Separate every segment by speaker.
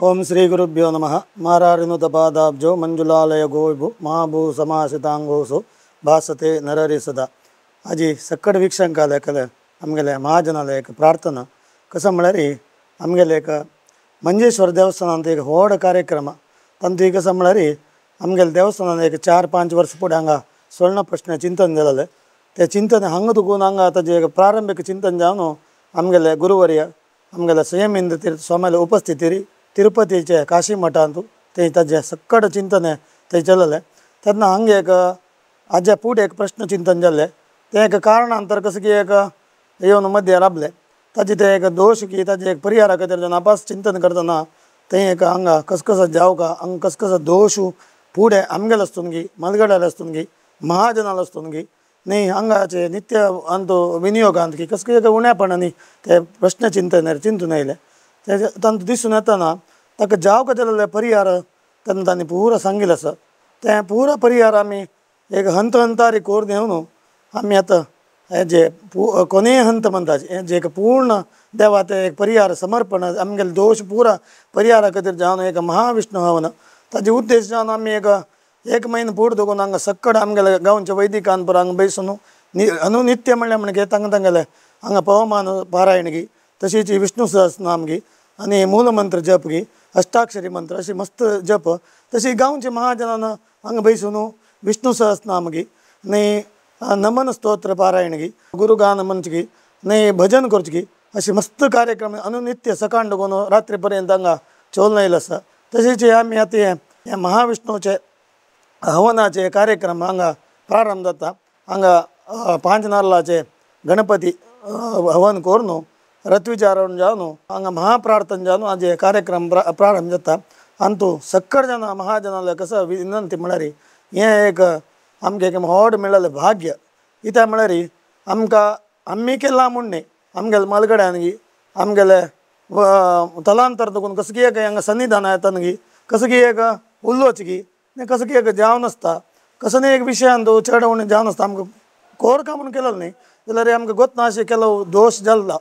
Speaker 1: ओम श्री गुरुभ्यो नमः मारारिनुत पादाब्जो मंजुलालय गोविभु महाभू समासितांगोसो भासते नररी सदा आजी सक्कड वीक्षकांक आमगेले महाजनाले एक प्रार्थना कसं म्हळ्यार आमगेले एक मंजेश्वर देवस्थानांत एक व्हड कार्यक्रम तांतूय कसं म्हळ्यार आमगेले देवस्थानान एक 4-5 वर्स फुडें हांगा स्वर्ण प्रश्न चिंतन जालें ते चिंतन हांगा तुकून हांगा ताजें एक प्रारंभीक चिंतन जावन आमगेले गुरुवर्य आमगेले संयमेंद्र तीर्थ स्वामीले उपस्थितीर तिरुपतीचे काशी मठांत ते ताजें सक्कड चिंतन थंय चललें तेन्ना हांगा एक हाज्या फूड एक प्रश्न चिंतन जाल्लें तें एक कारणांतर कसं की एक येवन मध्य राबलें ताजे ते एक दोश की ताजे एक परिहारा खातीर जेन्ना आपास चिंतन करतना थंय एक हांगा कसकसो जावका हांगा कसकसो दोश फुडें आमगेलो आसतुनगी मलगड्याले आसतुनगी महाजनालो आसतुनगी न्ही हांगाचे नित्य अंतू विनियोगांत की कसं एक उण्यापणांनी ते प्रश्न चिंतन चिंतून येयले ते तांतूं दिसून येतना ताका जावका जाल्ले परिहार तेन्ना तांणी पुरो सांगिल्लो आसा तें पुरो परिहार आमी एक हंत हंतारी कोर देंवन आमी आतां हे जे कोणे हंत म्हणटा हे जे एक पूर्ण देवा ते एक परिहार समर्पण आमगेले दोश पुरा परिहारा खातीर जावन एक महाविष्णू हवन ताजे उद्देश जावन आमी एक म्हयनो फूड दवरून हांगा सक्कड आमगेले गांवच्या वैदिकांपर हांगा बसून अनुनित्य म्हणलें म्हणजे तांगेले हांगा पवमान पारायण गी तशीच विष्णू सहस्रनाम गी आनी मूलमंत्र जप गी अष्टाक्षरी मंत्र अशी मस्त जप तशी गांवच्या महाजनान हांगा बसून विष्णू सहस्रनाम गी न्ही नमन स्तोत्र पारायण गी गुरुगान मंच गी न्ही भजन करच गी अशी मस्त कार्यक्रम अनुनित्य सकाळ लागून रात्री पर्यंत हांगा चोलन येयलो आसा तशेंच आमी आतां हे महाविष्णूचे हवनाचे कार्यक्रम हांगा प्रारंभ जाता हांगा 5 नारळाचे गणपती हवन करून रथविचारण जावन हांगा महाप्रार्थना जावन हाजे कार्यक्रम प्रारंभ जाता आनी तूं सक्कड जाणां महाजनाले कसो विनंती म्हळ्यार हें एक आमकां एक व्हड मेळ्ळेलें भाग्य कित्याक म्हळ्यार आमकां आमी केलां म्हूण न्ही आमगेले मलगड्यान गी आमगेले तलांतर देखून कसं की एक हांगा सन्निधान येता न्ही कसं की एक उल्लोच गी कसं की एक जावन आसता कसं न्ही एक विशयान चड उणें जावन आसता आमकां कोर काम म्हणून केलें न्ही जाल्यार आमकां गोत ना अशें केलो दोश जाल्ला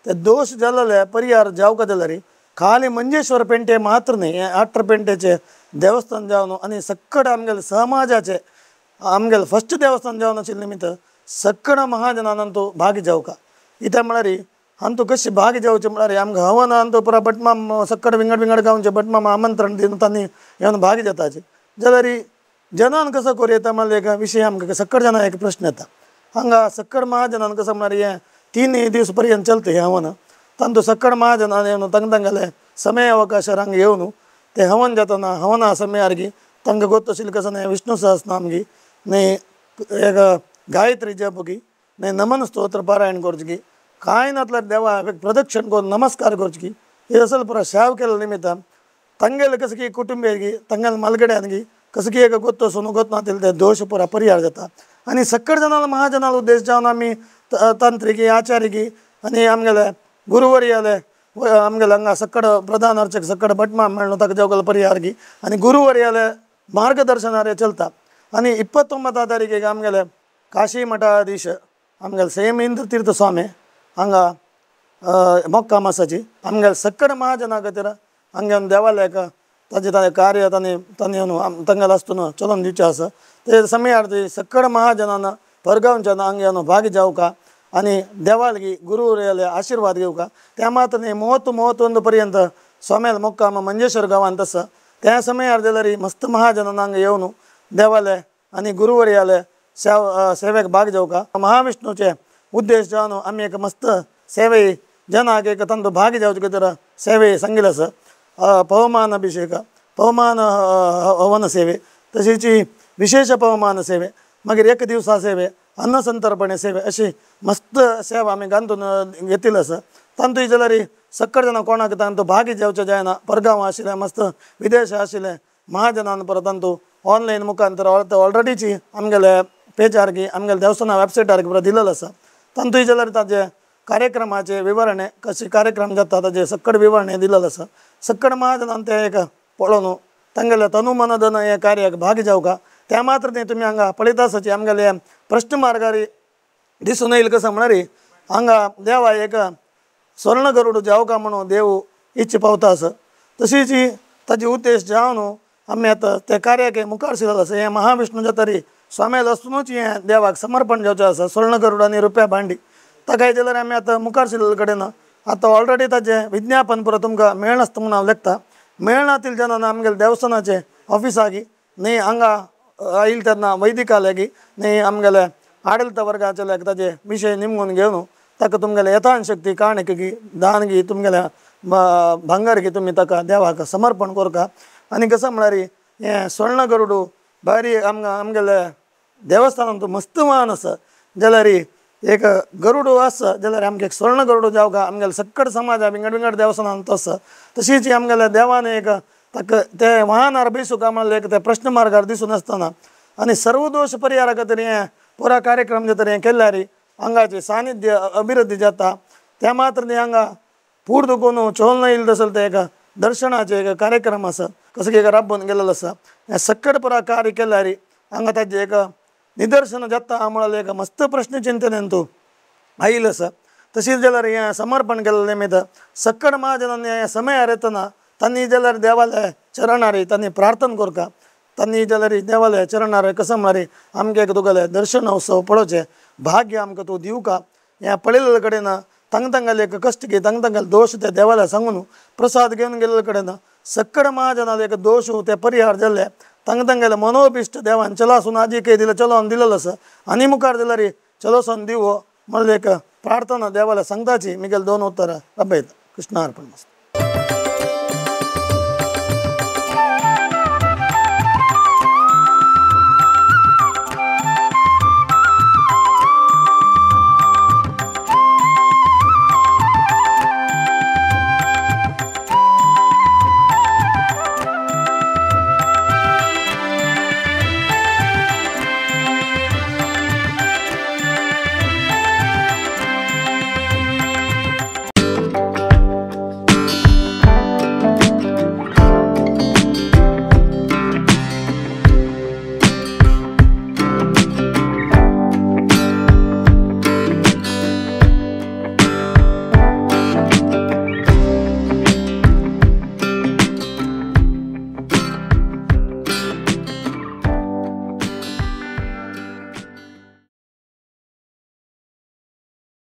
Speaker 1: ते दोश जाल्ले परिहार जावका जाल्यार खाली मंजेश्वर पेंटे मात्र न्ही हें 18 पेंटेचें देवस्थान जावन आनी सक्कड आमगेले समाजाचे आमगेले फस्ट देवस्थान जावन आशिल्ले निमित्त सक्कड महाजनान तूं भागी जावका कित्याक म्हळ्यार हांतू कशें भागी जावचें म्हळ्यार आमकां हवन हांतू पुरा भटमाम सक्कड विंगड गांवचे भटमाम आमंत्रण दिवन तांणी येवन भागी जाताचे जाल्यार जनान कसो करूं येता म्हळ्यार एक विशय आमकां सक्कड जाणां एक प्रश्न येता हांगा सक्कड महाजनान कसो म्हळ्यार हें 3 दीस पर्यंत चलता हें हवन तांतूं सक्कड महाजनान येवन तांगेले समय अवकाशार हांगा येवन तें हवन जातना हवना समयार गी तांकां गोत आशिल्लें कसो न्ही विष्णू सहस्रनाम गी न्ही एक गायत्री जप गी न्ही नमन स्तोत्र पारायण करचें गी कांय नातल्यार देवा एक प्रदक्षिण करून नमस्कार करचें गी हे असल पुरो सेवा केल्या निमित्तान तांगेले कसं की कुटुंबीय गी तांगेले मलगड्यान गी कसं की एक गोत्तो सुनू गोत ना ते दोश पुरा परिहार जाता आनी सक्कड जाणां महाजनाल उद्देश जावन आमी तांत्रिकी आचार्य आनी आमगेले गुरुवर्याले आमगेले हांगा सक्कड प्रधान अर्चक सक्कड भटमाम मेळून ताका जवगल परिहार गी आनी गुरुवर्याले मार्गदर्शनार चलता आनी 29 तारीखेक आमगेले काशी मठाधीश आमगेले संयमेंद्र तीर्थ स्वामी हांगा मोक्काम आसाची आमगेले सक्कड महाजना खातीर हांगा देवालयाक ताजें कार्य तांणी येवन तांगेले आसतना चलोवन दिवचें आसा ते समयार सक्कड महाजनान परगांवच्यान हांगा येवन भागी जावका आनी देवाल गी गुरुवर्याले आशिर्वाद घेवका त्या मात्र न्ही 31 पर्यंत स्वाम्याल मोक्काम मंजेश्वर गांवांत आसा त्या समयार जाल्यार मस्त महाजनान हांगा येवन देवाले आनी गुरुवर्याले सेवेक भाग जावका महाविष्णूचे उद्देश जावन आमी एक मस्त सेवे जनाक एक तांतूं भागी जावचे खातीर सेवे सांगिल्ले आसा पवमान अभिषेक पवमान हवन सेवे तशीच विशेष पवमान सेवे मागीर 1 दिवसा सेवे अन्न संतर्पणे सेवे अशी मस्त सेवा आमी गांथून घेतिल्ली आसा तांतूय जाल्यार सक्कड जाणां कोणाक तांतूं भागी जावचें जायना परगांव आशिल्ले मस्त विदेश आशिल्ले महाजनान परत तांतूं ऑनलायन मुखांतर ऑलरेडीची आमगेले पेजार गी आमगेले देवस्थाना वेबसायटार पुरो दिलेलो आसा तांतूय जाल्यार ताजे कार्यक्रमाचे विवरणे कशे कार्यक्रम जाता ताजे सक्कड विवरणे दिलेलो आसा सक्कड महाजनान ते एक पळोवन तांगेले तनु मन धन हे कार्याक भागी जावका त्या मात्र न्ही तुमी हांगा पळयता आसतली आमगेले प्रश्न मार्गार दिसून येयले कसो म्हळ्यार हांगा देवा एक स्वर्ण गरुड जावका म्हणून देव इच्छा पावता आसा तशीच ही ताजी उद्देश जावन आमी आतां त्या कार्याक मुखार सरलेले आसा. हें महाविष्णूच्या तरी स्वाम्याल आसुनूच हें देवाक समर्पण जेवचें आसा. स्वर्ण गरुड आनी रुप्या भांडी ताकाय जाल्यार आमी आतां मुखार सरलेले कडेन आतां ऑलरेडी ताजें विज्ञापन पुरो तुमकां मेळनासता म्हणून हांव लेखता. मेळनातील जेन्ना आमगेल्या देवस्थानाचे ऑफिसागी न्ही हांगा आयिल्ले तेन्ना वैदिकाल्यागी न्ही आमगेल्या आडळित वर्गाचे ताजे विशय निमगून घेवन ताका तुमगेले यथान शक्ती काणीक गी दान गी तुमगेल्या भांगर गी तुमी ताका देवाक समर्पण करता. आनी कसं म्हळ्यार हें स्वर्ण गरुडू भारी आमगेल्या देवस्थानांत मस्त मान आसा. जाल्यार एक गरुडू आसा जाल्यार आमकां एक स्वर्ण गरुडू जावका आमगेल्या सक्कड समाजा विंगड विंगड देवस्थानांत आसा. तशीच आमगेल्या देवान एक ताका ते वाहनार बेसूक म्हणलें एक ते प्रश्न मार्गार दिसून आसतना आनी सर्व दोश परिहारा खातीर हें पुरा कार्यक्रम जे तरी हें केल्यार हांगाचें सानिध्य अभिवृद्धी जाता. त्या मात्र न्ही हांगा पूर दुखून चोल येयल्ले दसल ते एक दर्शनाचे एक कार्यक्रम आसा कसो एक राबोवन गेलेलो आसा. हें सक्कड पुरा कार्य केल्यार हांगा ताजें एक निदर्शन जाता म्हणल्यार एक मस्त प्रश्न चिंतनेन तूं आयिल्लो आसा. तशीच जाल्यार हें समर्पण केलें निमित्त सक्कड महाजनांनी हें समयार येतना तांणी जाल्यार देवालय चरणारी तांणी प्रार्थना करता. तांणी जाल्यार देवालय चरणारे कसं म्हळ्यार आमकां एक तुगेलें दर्शन उत्सव पळोवचें भाग्य आमकां तूं दिवका. हें पळयलेले कडेन तांगेले एक कश्ट घे तांगेले दोश ते देवालय सांगून प्रसाद घेवन गेल्ले कडेन सक्कड महाजनाले एक दोश ते परिहार जाल्ले तांगेले मनोभिश्ट देवान चलासून आजी काही दिलं चलोवन दिलेलो आसा. आनी मुखार जाल्यार चलोसन दिवो म्हणल्यार एक प्रार्थना देवालय सांगताची. मिगेल 2 उत्तरां अभयता. कृष्ण अर्पण मस्तु.